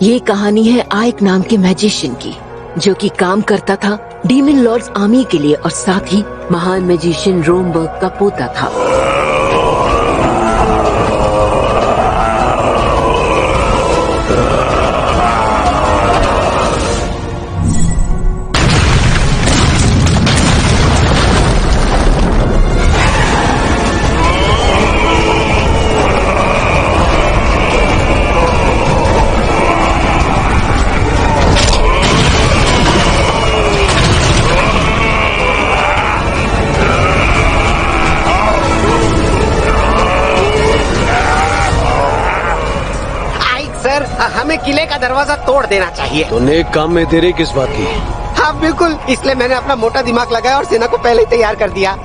ये कहानी है आइक नाम के मैजिशियन की, जो कि काम करता था डीमन लॉर्ड्स आर्मी के लिए और साथ ही महान मैजिशियन रोमबर्ग का पोता था। हमें किले का दरवाजा तोड़ देना चाहिए। तो नेक काम में देरी किस बात की? हाँ बिल्कुल, इसलिए मैंने अपना मोटा दिमाग लगाया और सेना को पहले ही तैयार कर दिया।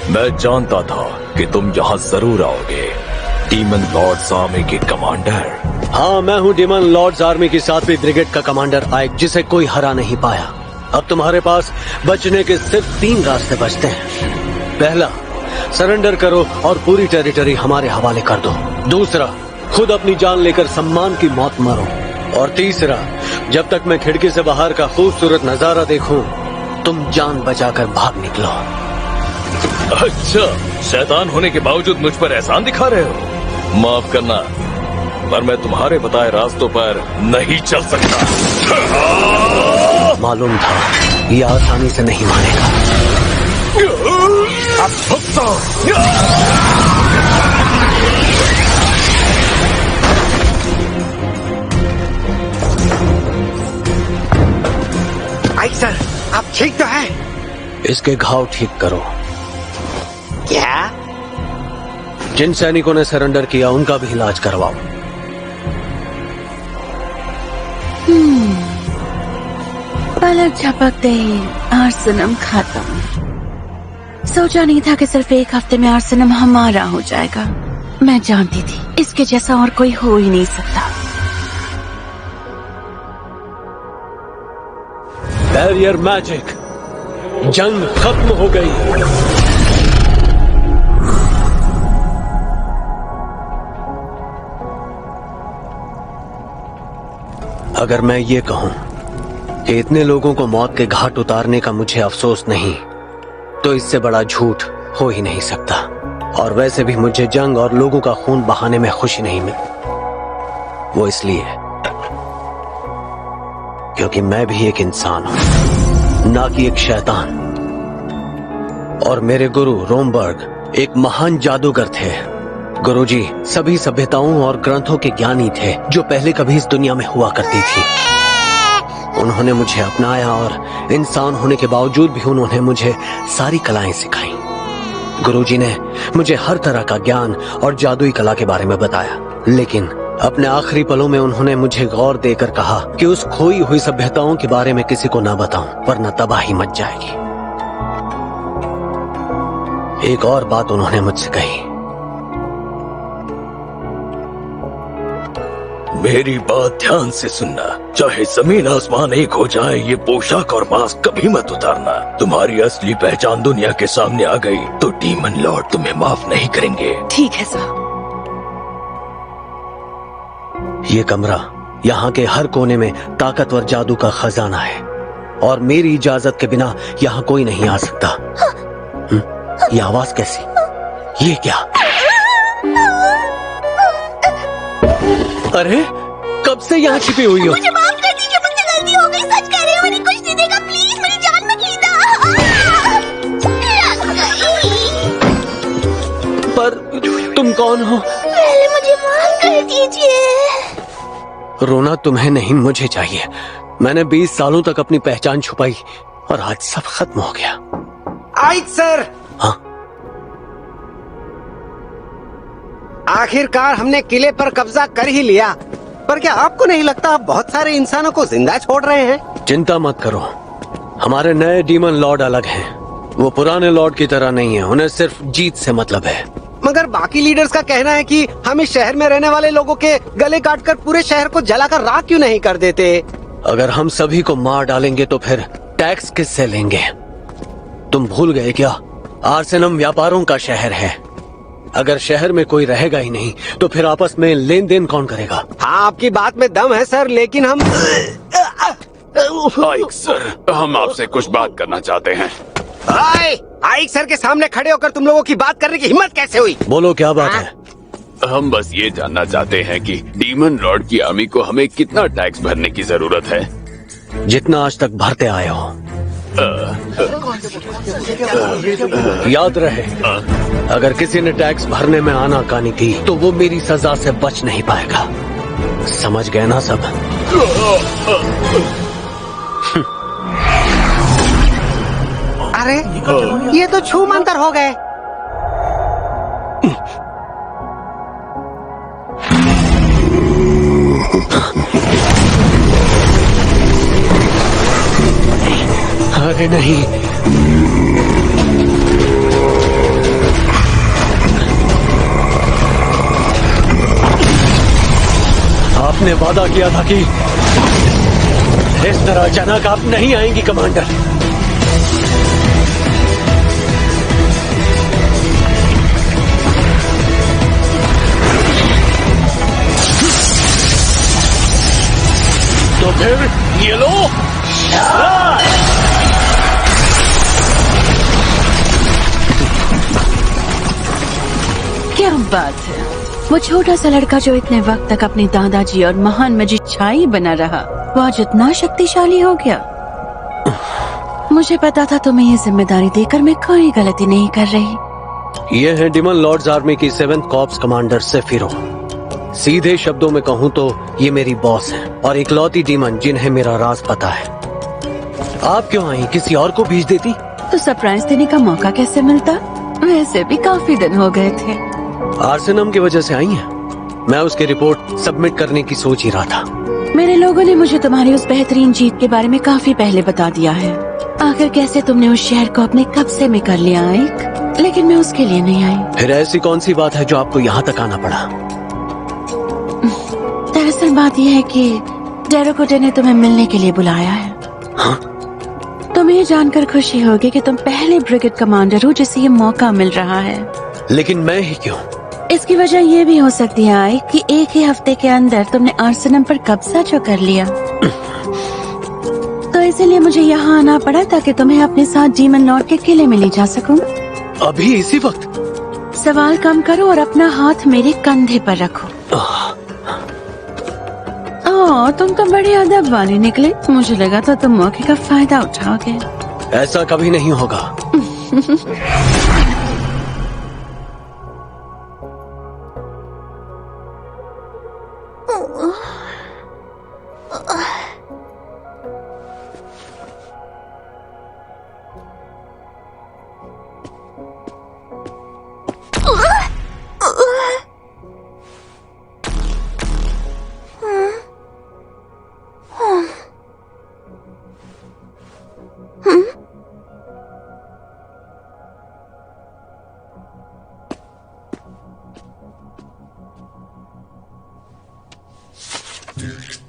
मैं जानता था कि तुम यहाँ जरूर आओगे, डीमन लॉर्ड्स आर्मी के कमांडर। हाँ, मैं हूँ डीमन लॉर्ड्स आर्मी की 7वीं ब्रिगेड का कमांडर आइक, जिसे कोई हरा नहीं पाया। अब तुम्हारे पास बचने के सिर्फ 3 रास्ते बचते हैं। पहला, सरेंडर करो और पूरी टेरिटरी हमारे हवाले कर दो। दूसरा, खुद अपनी जान लेकर सम्मान की मौत मरो। और तीसरा, जब तक मैं खिड़की से बाहर का खूबसूरत नजारा देखूं, तुम जान बचाकर भाग निकलो। अच्छा, शैतान होने के बावजूद मुझ पर एहसान दिखा रहे हो? माफ करना, पर मैं तुम्हारे बताए रास्तों पर नहीं चल सकता। मालूम था ये आसानी से नहीं मानेगा। अब भुगतो। आइक सर, आप ठीक तो है? इसके घाव ठीक करो। क्या? जिन सैनिकों ने सरेंडर किया उनका भी इलाज करवाओ। पलक झपकते ही आर्सेनम खत्म। सोचा नहीं था कि सिर्फ 1 हफ्ते में आर्सेनम हमारा हो जाएगा। मैं जानती थी इसके जैसा और कोई हो ही नहीं सकता। बैरियर मैजिक, जंग खत्म हो गई। अगर मैं ये कहूं कि इतने लोगों को मौत के घाट उतारने का मुझे अफसोस नहीं, तो इससे बड़ा झूठ हो ही नहीं सकता। और वैसे भी मुझे जंग और लोगों का खून बहाने में खुशी नहीं मिली। वो इसलिए क्योंकि मैं भी एक इंसान हूं, ना कि एक शैतान। और मेरे गुरु रोमबर्ग एक महान जादूगर थे। गुरुजी सभी सभ्यताओं और ग्रंथों के ज्ञानी थे जो पहले कभी इस दुनिया में हुआ करती थी। उन्होंने मुझे अपनाया और इंसान होने के बावजूद भी उन्होंने मुझे सारी कलाएं सिखाई। गुरुजी ने मुझे हर तरह का ज्ञान और जादुई कला के बारे में बताया, लेकिन अपने आखिरी पलों में उन्होंने मुझे गौर देकर कहा कि उस खोई हुई सभ्यताओं के बारे में किसी को ना बताऊं, वरना तबाही मच जाएगी। एक और बात उन्होंने मुझसे कही। मेरी बात ध्यान से सुनना, चाहे जमीन आसमान एक हो जाए, ये पोशाक और मास्क कभी मत उतारना। तुम्हारी असली पहचान दुनिया के सामने आ गई तो डीमन लॉर्ड तुम्हें माफ नहीं करेंगे। ठीक है साहब। ये कमरा, यहाँ के हर कोने में ताकतवर जादू का खजाना है और मेरी इजाजत के बिना यहाँ कोई नहीं आ सकता। ये आवाज कैसी? ये क्या? अरे कब से यहाँ छिपी हुई हो? मुझे माफ कर दीजिए, मुझसे गलती हो गई। सच कह रहे हो, उन्हें कुछ नहीं देगा। प्लीज मेरी जान मत लेना। पर तुम कौन हो? पहले मुझे माफ कर दीजिए। रोना तुम्हें नहीं, मुझे चाहिए। मैंने 20 सालों तक अपनी पहचान छुपाई और आज सब खत्म हो गया। आइक सर, हाँ? आखिरकार हमने किले पर कब्जा कर ही लिया, पर क्या आपको नहीं लगता आप बहुत सारे इंसानों को जिंदा छोड़ रहे हैं? चिंता मत करो, हमारे नए डीमन लॉर्ड अलग हैं। वो पुराने लॉर्ड की तरह नहीं है, उन्हें सिर्फ जीत से मतलब है। मगर बाकी लीडर्स का कहना है कि हम इस शहर में रहने वाले लोगों के गले काटकर पूरे शहर को जलाकर राख क्यों नहीं कर देते? अगर हम सभी को मार डालेंगे तो फिर टैक्स किससे लेंगे? तुम भूल गए क्या, आर्सेनम व्यापारों का शहर है। अगर शहर में कोई रहेगा ही नहीं तो फिर आपस में लेन देन कौन करेगा? हाँ, आपकी बात में दम है सर, लेकिन हम आइक सर, हम आपसे कुछ बात करना चाहते हैं। आइक सर के सामने खड़े होकर तुम लोगों की बात करने की हिम्मत कैसे हुई? बोलो क्या बात है? हम बस ये जानना चाहते हैं कि डीमन लॉर्ड की आर्मी को हमें कितना टैक्स भरने की जरूरत है? जितना आज तक भरते आए हो। याद रहे, अगर किसी ने टैक्स भरने में आनाकानी की तो वो मेरी सजा से बच नहीं पाएगा। समझ गए ना सब? अरे ये तो छू मंतर हो गए। अरे नहीं, आपने वादा किया था कि इस तरह अचानक आप नहीं आएंगी कमांडर। तो फिर ये लो। क्या बात है, वो छोटा सा लड़का जो इतने वक्त तक अपने दादाजी और महान मैजिशियन बना रहा, वो आज इतना शक्तिशाली हो गया। मुझे पता था तुम्हें ये जिम्मेदारी देकर मैं कोई गलती नहीं कर रही। ये है डीमन लॉर्ड्स आर्मी की 7th कॉर्प्स कमांडर सेफिरो। सीधे शब्दों में कहूँ तो ये मेरी बॉस है और इकलौती डीमन जिन्हें मेरा राज पता है। आप क्यों आई? किसी और को भेज देती तो सरप्राइज देने का मौका कैसे मिलता? वैसे भी काफी दिन हो गए थे। आर्सेनम की वजह से आई हैं। मैं उसकी रिपोर्ट सबमिट करने की सोच ही रहा था। मेरे लोगों ने मुझे तुम्हारी उस बेहतरीन जीत के बारे में काफी पहले बता दिया है। आखिर कैसे तुमने उस शहर को अपने कब्जे में कर लिया आइक, लेकिन मैं उसके लिए नहीं आई। फिर ऐसी कौन सी बात है जो आपको यहाँ तक आना पड़ा? दरअसल बात यह है कि डेरोकोटे ने तुम्हें मिलने के लिए बुलाया है। हाँ? तुम्हें जानकर खुशी होगी कि तुम पहले ब्रिगेड कमांडर हो जिसे ये मौका मिल रहा है। लेकिन मैं ही क्यों? इसकी वजह ये भी हो सकती है आइक कि एक ही हफ्ते के अंदर तुमने आर्सेनम पर कब्जा जो कर लिया। तो इसीलिए मुझे यहाँ आना पड़ा ताकि तुम्हें अपने साथ डीमन लॉर्ड के किले में ले जा सकूं। अभी इसी वक्त? सवाल कम करो और अपना हाथ मेरे कंधे पर रखो। तुम तो बड़े अदब वाले निकले। मुझे लगा था तुम मौके का फायदा उठाओगे। ऐसा कभी नहीं होगा।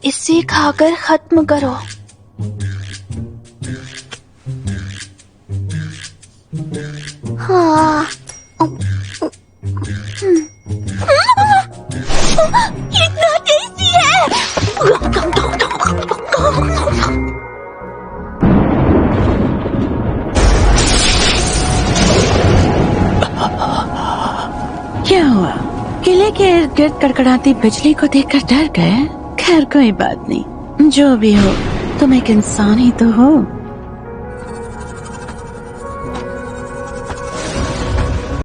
इसे खाकर खत्म करो। हाँ। कितना टेस्टी है। क्या हुआ? किले के इर्द गिर्द कड़कड़ाती बिजली को देखकर डर गए? खैर कोई बात नहीं, जो भी हो तुम एक इंसान ही तो हो।